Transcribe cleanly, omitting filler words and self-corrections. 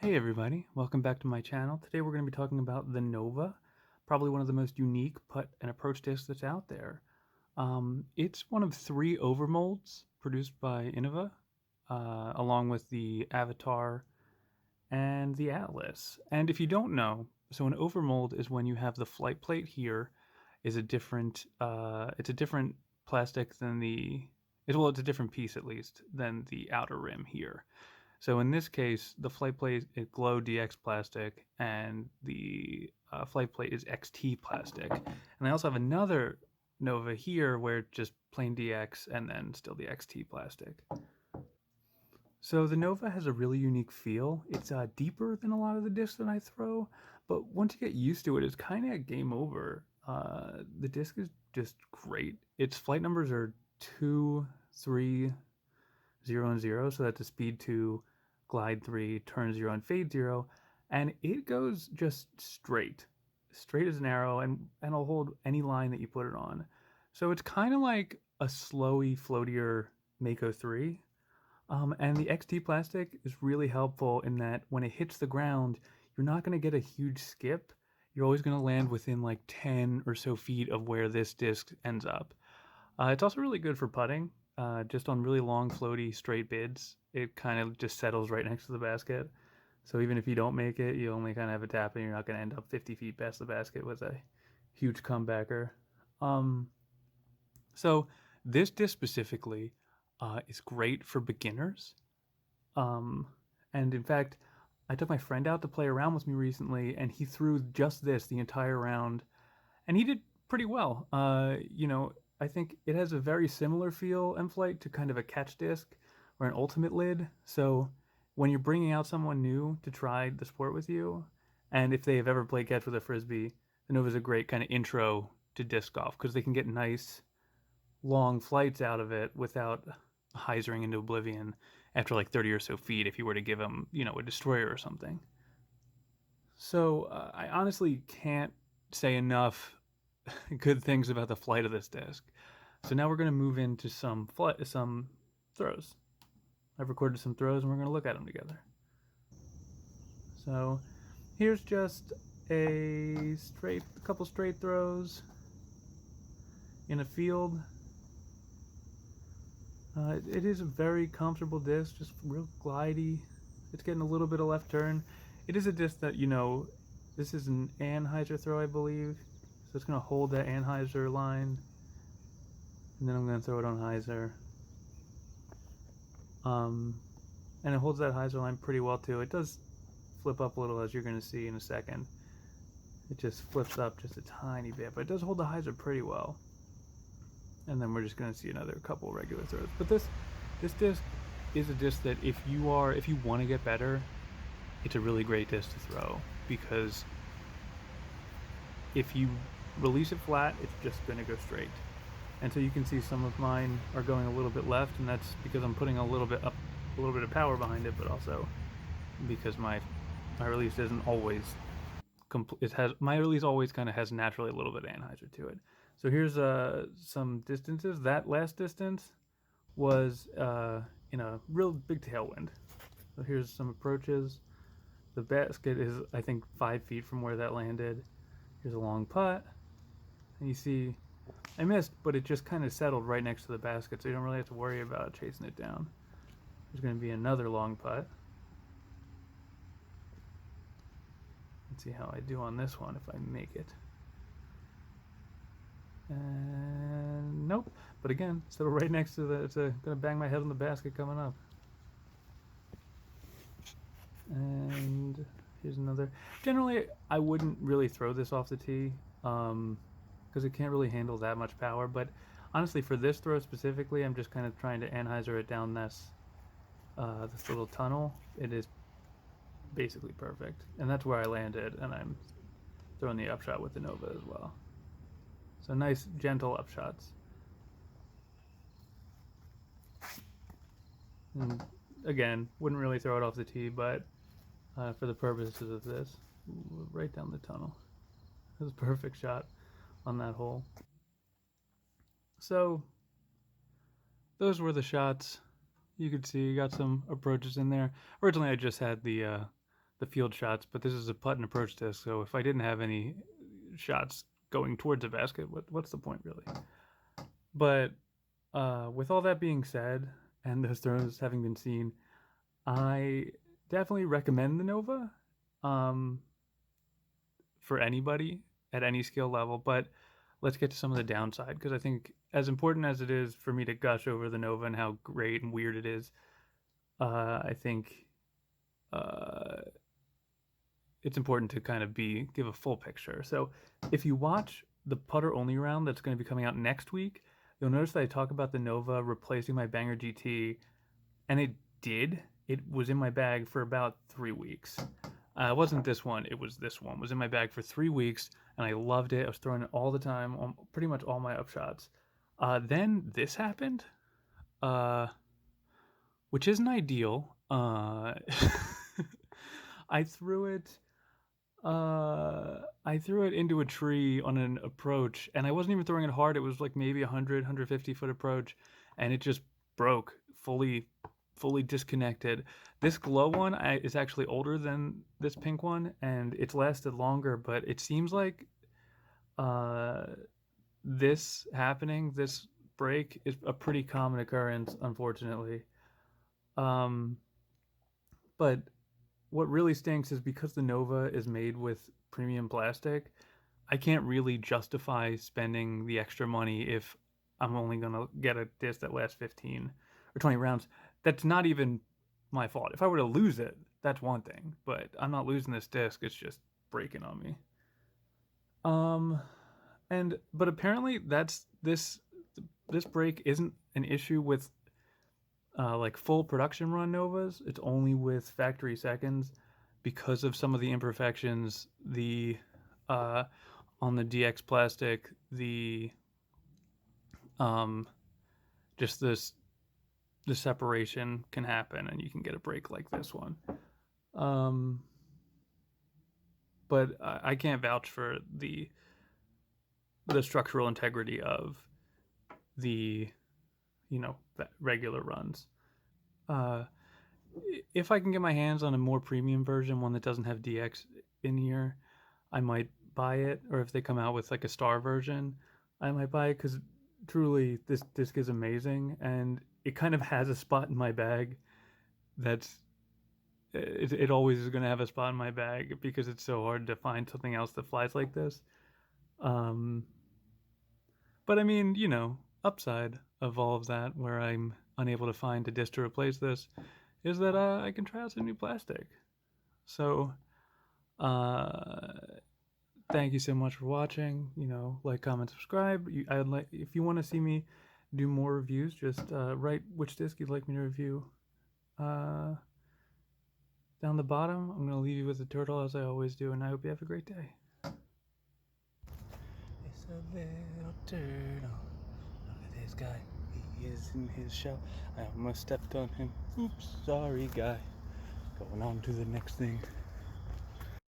Hey everybody, welcome back to my channel. Today we're going to be talking about the Nova, probably one of the most unique putt and approach discs that's out there. It's one of three overmolds produced by Innova, along with the Avatar and the Atlas. And if you don't know, so an overmold is when you have the flight plate here is a different, it's a different plastic than it's a different piece at least than the outer rim here. So in this case, the flight plate is Glow DX plastic, and the flight plate is XT plastic. And I also have another Nova here where it's just plain DX and then still the XT plastic. So the Nova has a really unique feel. It's deeper than a lot of the discs that I throw, but once you get used to it, it's kind of game over. The disc is just great. Its flight numbers are 2, 3, 0, and 0, so that's a speed 2, glide 3, turn 0, and fade 0, and it goes just straight as an arrow, and it'll hold any line that you put it on. So it's kind of like a slowy, floatier Mako 3. And the XT plastic is really helpful in that when it hits the ground, you're not going to get a huge skip. You're always going to land within like 10 or so feet of where this disc ends up. It's also really good for putting, just on really long, floaty, straight bids. It kind of just settles right next to the basket. So even if you don't make it, you only kind of have a tap and you're not going to end up 50 feet past the basket with a huge comebacker. Um, so this disc specifically is great for beginners. Um, and in fact, I took my friend out to play around with me recently, and he threw just this the entire round, and he did pretty well. I think it has a very similar feel and flight to kind of a catch disc or an ultimate lid. So when you're bringing out someone new to try the sport with you, and if they have ever played catch with a frisbee, the Nova is a great kind of intro to disc golf because they can get nice long flights out of it without hyzering into oblivion after like 30 or so feet if you were to give them, a destroyer or something. So I honestly can't say enough good things about the flight of this disc. So now we're going to move into some throws. I've recorded some throws and we're going to look at them together. So here's just a couple straight throws in a field. It is a very comfortable disc, just real glidey. It's getting a little bit of left turn. It is a disc that, this is an Anheuser throw, I believe. So it's going to hold that Anheuser line. And then I'm going to throw it on Heiser. And it holds that Heiser line pretty well too. It does flip up a little, as you're going to see in a second. It just flips up just a tiny bit, but it does hold the Heiser pretty well. And then we're just going to see another couple regular throws. But this disc is a disc that if you want to get better, it's a really great disc to throw, because if you release it flat, it's just going to go straight. And so you can see some of mine are going a little bit left, and that's because I'm putting a little bit of power behind it, but also because my release isn't always my release always kind of has naturally a little bit of Anheuser to it. So here's some distances. That last distance was in a real big tailwind. So here's some approaches. The basket is, I think, 5 feet from where that landed. Here's a long putt, and you see I missed, but it just kind of settled right next to the basket, so you don't really have to worry about chasing it down. There's going to be another long putt. Let's see how I do on this one if I make it. And nope. But again, settle right next to it's going to bang my head on the basket coming up. And here's another. Generally, I wouldn't really throw this off the tee because it can't really handle that much power. But honestly, for this throw specifically, I'm just kind of trying to Anheuser it down this little tunnel. It is basically perfect, and that's where I landed, and I'm throwing the upshot with the Nova as well. So nice, gentle upshots. And again, wouldn't really throw it off the tee, but for the purposes of this, right down the tunnel. It was a perfect shot on that hole. So those were the shots. You could see you got some approaches in there. Originally, I just had the the field shots, but this is a putt and approach disc, so if I didn't have any shots going towards a basket, what's the point really? But with all that being said, and those throws having been seen, I definitely recommend the Nova um, for anybody at any skill level. But let's get to some of the downside, because I think as important as it is for me to gush over the Nova and how great and weird it is, I think uh, it's important to kind of give a full picture. So if you watch the putter only round that's going to be coming out next week, you'll notice that I talk about the Nova replacing my Banger GT, and it did. It was in my bag for about 3 weeks. It wasn't this one. It was this one. It was in my bag for 3 weeks, and I loved it. I was throwing it all the time on pretty much all my upshots. Then this happened, uh, which isn't ideal. I threw it. I threw it into a tree on an approach, and I wasn't even throwing it hard. It was like maybe 150 foot approach, and it just broke fully disconnected. This glow one is actually older than this pink one, and it's lasted longer. But it seems like uh, this break, is a pretty common occurrence, unfortunately. Um, but what really stinks is because the Nova is made with premium plastic, I can't really justify spending the extra money if I'm only going to get a disc that lasts 15 or 20 rounds. That's not even my fault. If I were to lose it, that's one thing, but I'm not losing this disc. It's just breaking on me. Um, but apparently this break isn't an issue with like full production run Novas. It's only with factory seconds because of some of the imperfections. The on the DX plastic, the um, just this the separation can happen, and you can get a break like this one. Um, but I can't vouch for the structural integrity of the regular runs. Uh, if I can get my hands on a more premium version, one that doesn't have DX in here, I might buy it. Or if they come out with like a star version, I might buy it, because truly this disc is amazing, and it kind of has a spot in my bag. That's it always is going to have a spot in my bag because it's so hard to find something else that flies like this. Um, but I mean, upside of all of that, where I'm unable to find a disc to replace this, is that I can try out some new plastic. So, uh, thank you so much for watching. Like, comment, subscribe. I'd like, if you want to see me do more reviews, just write which disc you'd like me to review. Down the bottom, I'm gonna leave you with a turtle, as I always do, and I hope you have a great day. It's a little turtle. Look at this guy. He is in his shell. I almost stepped on him. Oops, sorry, guy. Going on to the next thing.